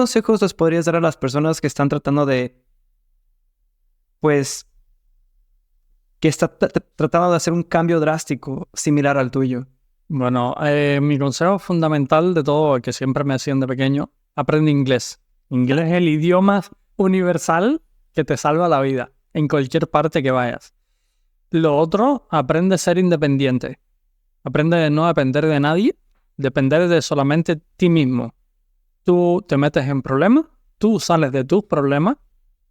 consejos les podrías dar a las personas que están tratando de, pues, que está tratando de hacer un cambio drástico similar al tuyo? Bueno, mi consejo fundamental de todo, que siempre me hacían de pequeño, aprende inglés. Inglés es el idioma universal que te salva la vida en cualquier parte que vayas. Lo otro, aprende a ser independiente. Aprende a no depender de nadie, depender de solamente ti mismo. Tú te metes en problemas, tú sales de tus problemas,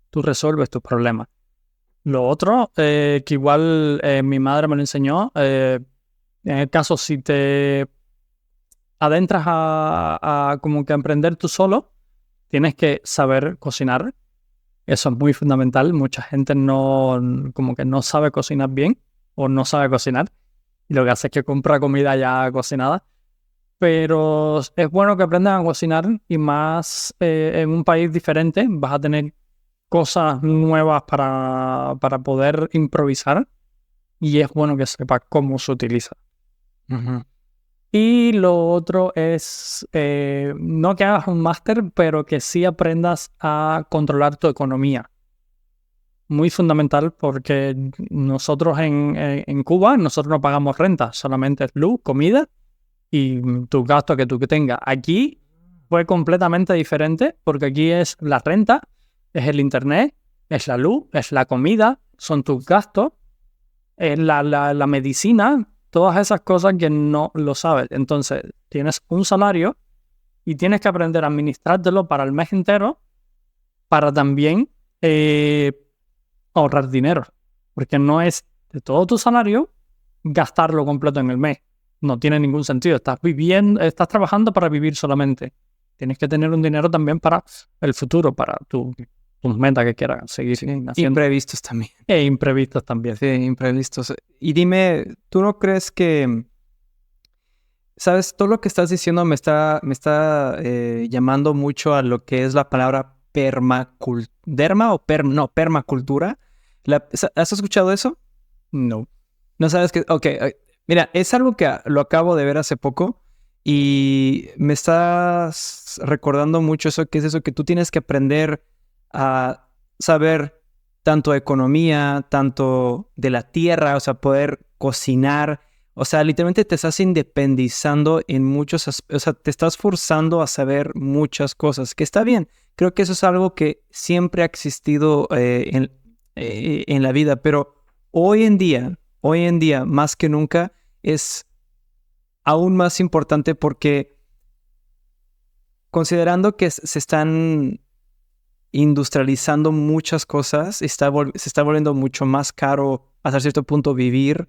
tú resuelves tus problemas. Lo otro, que igual mi madre me lo enseñó, en el caso si te adentras a como que emprender tú solo, tienes que saber cocinar. Eso es muy fundamental. Mucha gente como que no sabe cocinar bien o no sabe cocinar. Y lo que hace es que compra comida ya cocinada. Pero es bueno que aprendan a cocinar y más en un país diferente vas a tener cosas nuevas para poder improvisar y es bueno que sepas cómo se utiliza. Uh-huh. Y lo otro es no que hagas un máster, pero que sí aprendas a controlar tu economía. Muy fundamental porque nosotros en Cuba, nosotros no pagamos renta, solamente es luz, comida y tus gastos que tú tengas. Aquí fue completamente diferente porque aquí es la renta, es el internet, es la luz, es la comida, son tus gastos, es la medicina, todas esas cosas que no lo sabes. Entonces tienes un salario y tienes que aprender a administrártelo para el mes entero para también ahorrar dinero, porque no es de todo tu salario gastarlo completo en el mes. No tiene ningún sentido. Estás trabajando para vivir solamente. Tienes que tener un dinero también para el futuro, para tus metas que quieras seguir haciendo. Imprevistos también. E imprevistos también. Sí, imprevistos. Y dime, ¿tú no crees que, sabes, todo lo que estás diciendo me está llamando mucho a lo que es la palabra permacultura? ¿Has escuchado eso? No. No sabes que, ok, mira, es algo que lo acabo de ver hace poco y me estás recordando mucho eso, que es eso que tú tienes que aprender a saber tanto economía, tanto de la tierra, o sea, poder cocinar, o sea, literalmente te estás independizando en muchos aspectos, o sea, te estás forzando a saber muchas cosas, que está bien, creo que eso es algo que siempre ha existido en la vida, pero hoy en día, más que nunca, es aún más importante porque considerando que se están industrializando muchas cosas, se está volviendo mucho más caro hasta cierto punto vivir.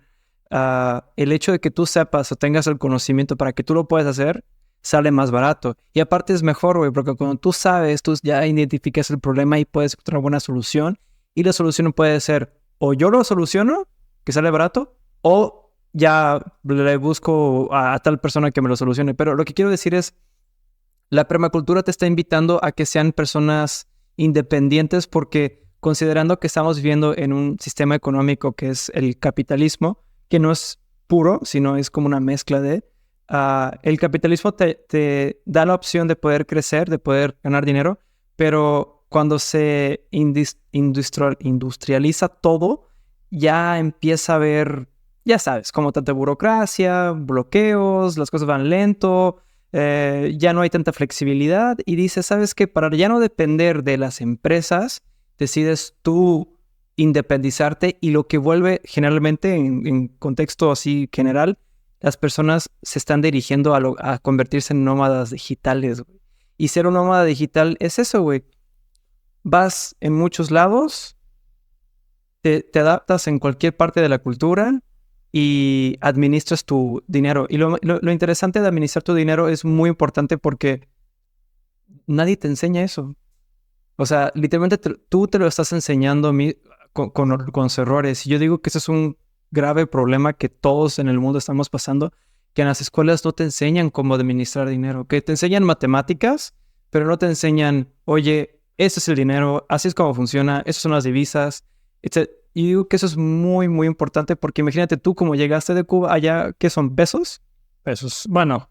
El hecho de que tú sepas o tengas el conocimiento para que tú lo puedas hacer, sale más barato. Y aparte es mejor, güey, porque cuando tú sabes, tú ya identificas el problema y puedes encontrar una buena solución. Y la solución puede ser, o yo lo soluciono, que sale barato, o ya le busco a tal persona que me lo solucione. Pero lo que quiero decir es, la permacultura te está invitando a que sean personas independientes porque considerando que estamos viviendo en un sistema económico que es el capitalismo, que no es puro, sino es como una mezcla de... el capitalismo te da la opción de poder crecer, de poder ganar dinero, pero cuando se industrializa todo, ya empieza a haber, ya sabes, como tanta burocracia, bloqueos, las cosas van lento, ya no hay tanta flexibilidad y dices, ¿sabes qué? Para ya no depender de las empresas, decides tú independizarte y lo que vuelve generalmente en contexto así general, las personas se están dirigiendo a convertirse en nómadas digitales, güey. Y ser un nómada digital es eso, güey. Vas en muchos lados, te adaptas en cualquier parte de la cultura y administras tu dinero. Y lo interesante de administrar tu dinero es muy importante porque nadie te enseña eso. O sea, literalmente tú te lo estás enseñando a mí con los errores. Y yo digo que ese es un grave problema que todos en el mundo estamos pasando, que en las escuelas no te enseñan cómo administrar dinero, que te enseñan matemáticas, pero no te enseñan, oye, este es el dinero, así es como funciona, esas son las divisas, etc. Y digo que eso es muy, muy importante porque imagínate tú como llegaste de Cuba allá, ¿qué son pesos? Pesos. Bueno,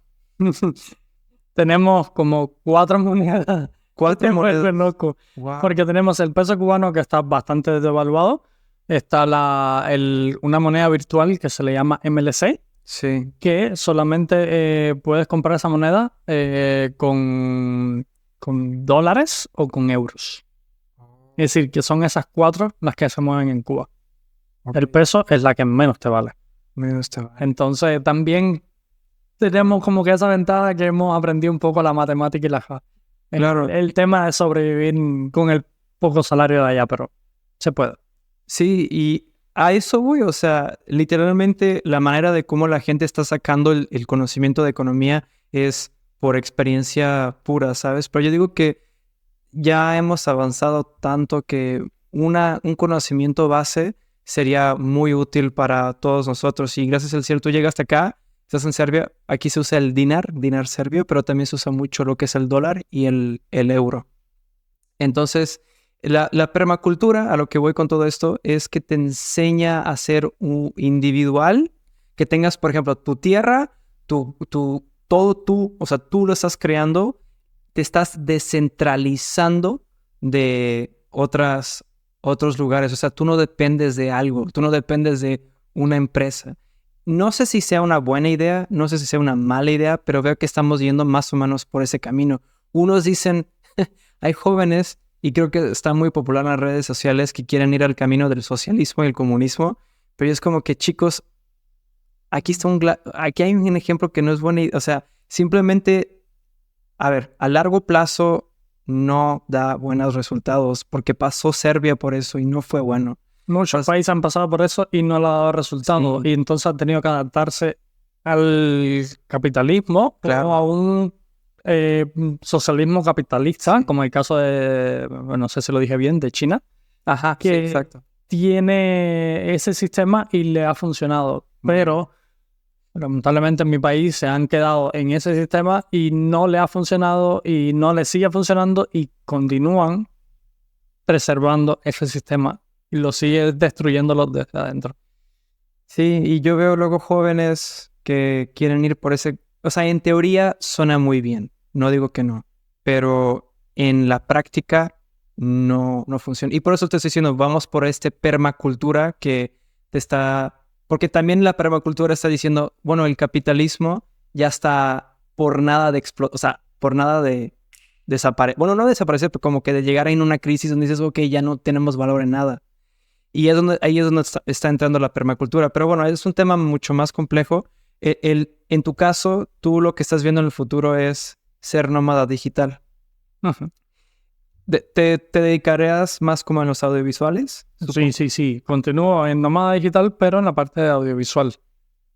tenemos como 4 monedas. 4 Te vuelve monedas. loco. Wow. Porque tenemos el peso cubano que está bastante devaluado. Está una moneda virtual que se le llama MLC, Sí. que solamente puedes comprar esa moneda con dólares o con euros. Es decir, que son esas 4 las que se mueven en Cuba. El peso es la que menos te vale. Menos te vale. Entonces también tenemos como que esa ventaja que hemos aprendido un poco la matemática y Claro. el tema de sobrevivir con el poco salario de allá, pero se puede. Sí, y a eso voy, o sea, literalmente la manera de cómo la gente está sacando el conocimiento de economía es por experiencia pura, ¿sabes? Pero yo digo que ya hemos avanzado tanto que un conocimiento base sería muy útil para todos nosotros. Y gracias al cielo tú llegas hasta acá, estás en Serbia, aquí se usa el dinar serbio, pero también se usa mucho lo que es el dólar y el euro. Entonces, la permacultura, a lo que voy con todo esto, es que te enseña a ser un individual, que tengas, por ejemplo, tu tierra, todo tú, o sea, tú lo estás creando, te estás descentralizando de otros lugares. O sea, tú no dependes de algo, tú no dependes de una empresa. No sé si sea una buena idea, no sé si sea una mala idea, pero veo que estamos yendo más o menos por ese camino. Unos dicen, hay jóvenes, y creo que está muy popular en las redes sociales, que quieren ir al camino del socialismo y el comunismo, pero es como que, chicos, aquí hay un ejemplo que no es buena idea. O sea, simplemente, a ver, a largo plazo no da buenos resultados, porque pasó Serbia por eso y no fue bueno. Muchos países han pasado por eso y no le ha dado resultado. Sí. Y entonces han tenido que adaptarse al capitalismo Claro. o a un socialismo capitalista, Sí. como el caso de, no sé si lo dije bien, de China, Ajá, sí, que exacto. tiene ese sistema y le ha funcionado. Pero lamentablemente en mi país se han quedado en ese sistema y no le ha funcionado y no le sigue funcionando y continúan preservando ese sistema y lo sigue destruyéndolo desde adentro. Sí, y yo veo luego jóvenes que quieren ir por ese... O sea, en teoría suena muy bien, no digo que no, pero en la práctica no funciona. Y por eso te estoy diciendo, vamos por permacultura que te está... Porque también la permacultura está diciendo, bueno, el capitalismo ya está por nada de explotar, o sea, por nada de desaparecer. Bueno, no desaparecer, pero como que de llegar en una crisis donde dices, ok, ya no tenemos valor en nada. Y ahí es donde está entrando la permacultura. Pero bueno, es un tema mucho más complejo. En tu caso, tú lo que estás viendo en el futuro es ser nómada digital. Ajá. ¿Te dedicarías más como en los audiovisuales? Sí. Continúo en nómada digital, pero en la parte de audiovisual.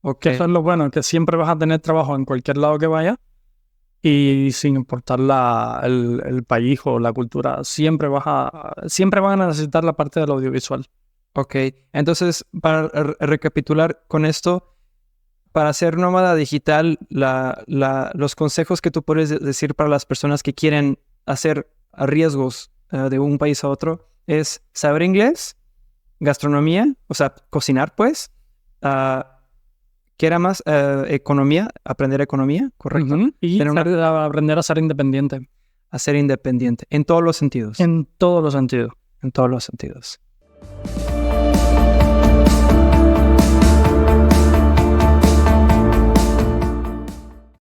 Ok. Que eso es lo bueno, que siempre vas a tener trabajo en cualquier lado que vayas y sin importar el país o la cultura, siempre vas a necesitar la parte del audiovisual. Ok. Entonces, para recapitular con esto, para ser nómada digital, los consejos que tú puedes decir para las personas que quieren hacer riesgos de un país a otro es saber inglés, gastronomía, o sea, cocinar, pues. ¿Qué era más? Economía, aprender economía, ¿correcto? Ujú. Y aprender a ser independiente. A ser independiente, en todos los sentidos. En todos los sentidos. En todos los sentidos.